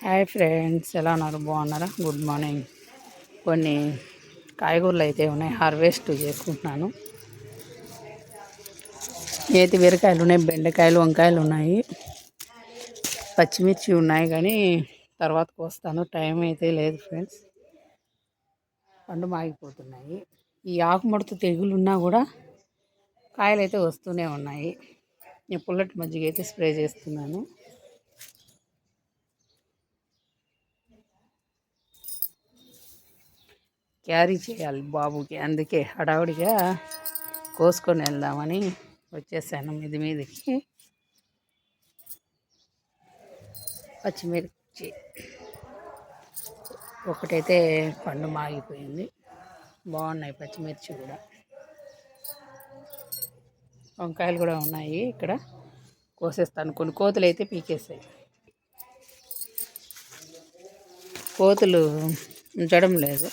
Hi friends, ఎలా ఉన్నారు? బాగున్నారా? Good morning. కొన్ని కాయగూరలు అయితే ఉన్నాయి, హార్వెస్ట్ చేసుకుంటున్నాను. నేతి బీరకాయలు ఉన్నాయి, బెండకాయలు, వంకాయలు ఉన్నాయి, పచ్చిమిర్చి ఉన్నాయి. కానీ తర్వాత కోస్తాను, టైం అయితే లేదు ఫ్రెండ్స్. పండు మాగిపోతున్నాయి. ఈ ఆకుముడత తెగులు ఉన్నా కూడా కాయలు అయితే వస్తూనే ఉన్నాయి. నేను పుల్లటి మజ్జిగ అయితే స్ప్రే చేస్తున్నాను. క్యారీ చేయాలి బాబుకి, అందుకే హడావుడిగా కోసుకొని వెళ్దామని వచ్చేసాను మీదికి. పచ్చిమిర్చి ఒకటైతే పండు మాగిపోయింది, బాగున్నాయి పచ్చిమిర్చి కూడా. వంకాయలు కూడా ఉన్నాయి, ఇక్కడ కోసేస్తాను. కొన్ని కోతులు అయితే పీకేస్తాయి. కోతులు ఉంచడం లేదు.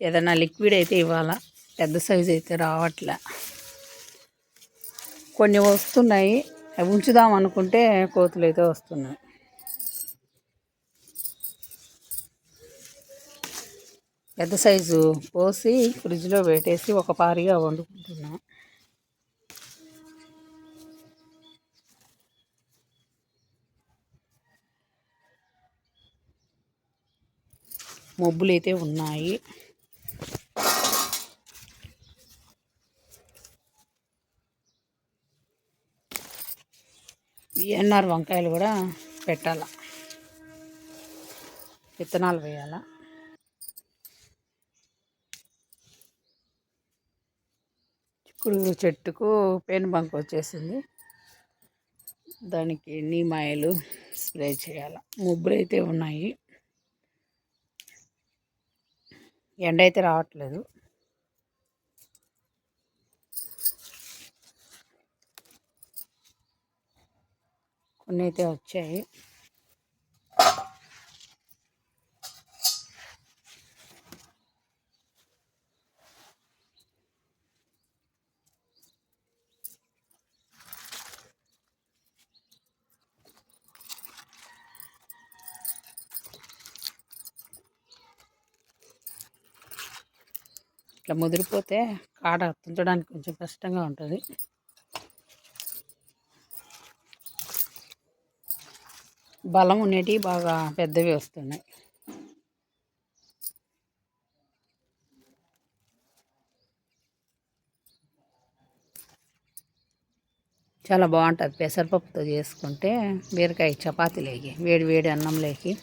ఏదైనా లిక్విడ్ అయితే ఇవ్వాలా, పెద్ద సైజు అయితే రావట్లే. కొన్ని వస్తున్నాయి, అవి ఉంచుదాం అనుకుంటే కోతులు అయితే వస్తున్నాయి. పెద్ద సైజు పోసి ఫ్రిడ్జ్లో పెట్టేసి ఒక పారిగా వండుకుంటున్నా. మబ్బులు అయితే ఉన్నాయి. ఎన్ఆర్ వంకాయలు కూడా పెట్టాల, విత్తనాలు వేయాల. చిక్కుడు చెట్టుకు పెను బంక్ వచ్చేసింది, దానికి నీమ్ ఆయిల్ స్ప్రే చేయాల. మబ్బులు అయితే ఉన్నాయి, ఎండ అయితే రావట్లేదు. కొన్ని అయితే వచ్చాయి. ఇట్లా ముదిరిపోతే కాడ తుంచడానికి కొంచెం కష్టంగా ఉంటుంది. బలం ఉండేటివి బాగా పెద్దవి వస్తున్నాయి. చాలా బాగుంటుంది పెసరపప్పుతో చేసుకుంటే. బీరకాయ చపాతీలోకి, వేడి వేడి అన్నంలోకి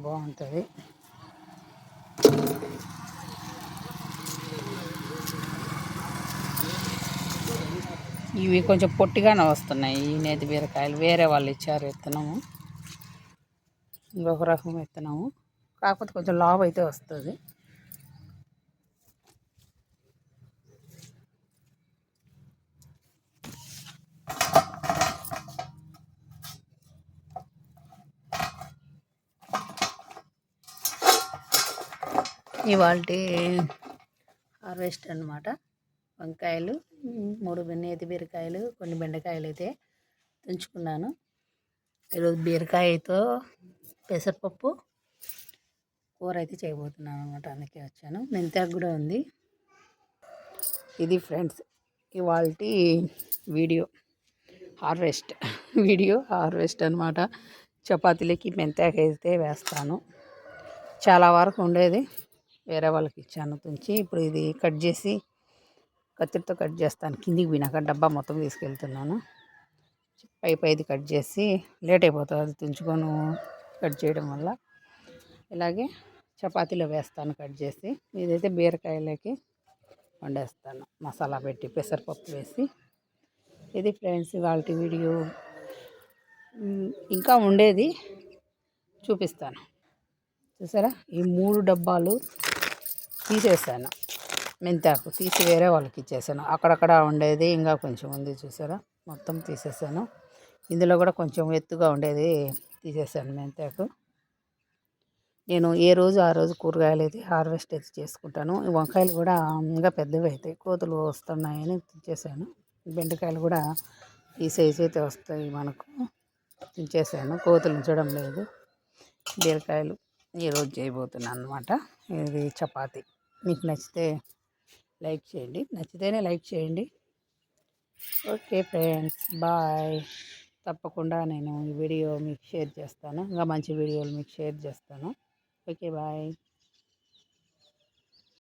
బాగుంటుంది. ఇవి కొంచెం పొట్టిగానే వస్తున్నాయి ఈ నేతి బీరకాయలు. వేరే వాళ్ళు ఇచ్చారు విత్తనము, ఇంకొక రకం విత్తనము, కాకపోతే కొంచెం లావు అయితే వస్తుంది. ఇవాళ హార్వెస్ట్ అన్నమాట. వంకాయలు, 3 నేతి బీరకాయలు, కొన్ని బెండకాయలు అయితే తుంచుకున్నాను. ఈరోజు బీరకాయతో పెసరపప్పు కూర అయితే చేయబోతున్నాను అనమాట, అందుకే వచ్చాను. మెంతాకు కూడా ఉంది. ఇది ఫ్రెండ్స్ ఇవాళ వీడియో హార్వెస్ట్ అనమాట. చపాతీలకి మెంతాకు అయితే వేస్తాను. చాలా వరకు ఉండేది వేరే వాళ్ళకి ఇచ్చాను తుంచి. ఇప్పుడు ఇది కట్ చేసి కత్తిరితో కట్ చేస్తాను. కిందికి పోయినాక డబ్బా మొత్తం తీసుకెళ్తున్నాను. పైది కట్ చేసి లేట్ అయిపోతుంది అది తుంచుకొని కట్ చేయడం వల్ల. ఇలాగే చపాతీలో వేస్తాను కట్ చేసి. ఇదైతే బీరకాయలకి వండేస్తాను మసాలా పెట్టి, పెసరపప్పు వేసి. ఇది ఫ్రెండ్స్ ఇవాళ వీడియో. ఇంకా ఉండేది చూపిస్తాను. చూసారా, ఈ 3 డబ్బాలు తీసేసాను. మెంతాకు తీసి వేరే వాళ్ళకి ఇచ్చేసాను. అక్కడక్కడ ఉండేది ఇంకా కొంచెం ఉంది, చూసారా, మొత్తం తీసేసాను. ఇందులో కూడా కొంచెం ఎత్తుగా ఉండేది తీసేసాను మెంతాకు. నేను ఏ రోజు ఆ రోజు కూరగాయలు అయితే హార్వెస్ట్ అయితే చేసుకుంటాను. ఈ వంకాయలు కూడా ఇంకా పెద్దవి అవుతాయి, కోతులు వస్తున్నాయని తెచ్చేసాను. బెండకాయలు కూడా ఈ సైజు అయితే వస్తాయి మనకు, తెచ్చేసాను, కోతులు ఉంచడం లేదు. బీరకాయలు ఈరోజు చేయబోతున్నాను అనమాట. ఇది చపాతి. మీకు నచ్చితే లైక్ చేయండి, నచ్చితేనే లైక్ చేయండి. Okay friends, bye. తప్పకుండా నేను ఈ వీడియో మీకు షేర్ చేస్తాను, ఇంకా మంచి వీడియోలు మీకు షేర్ చేస్తాను. Okay, bye.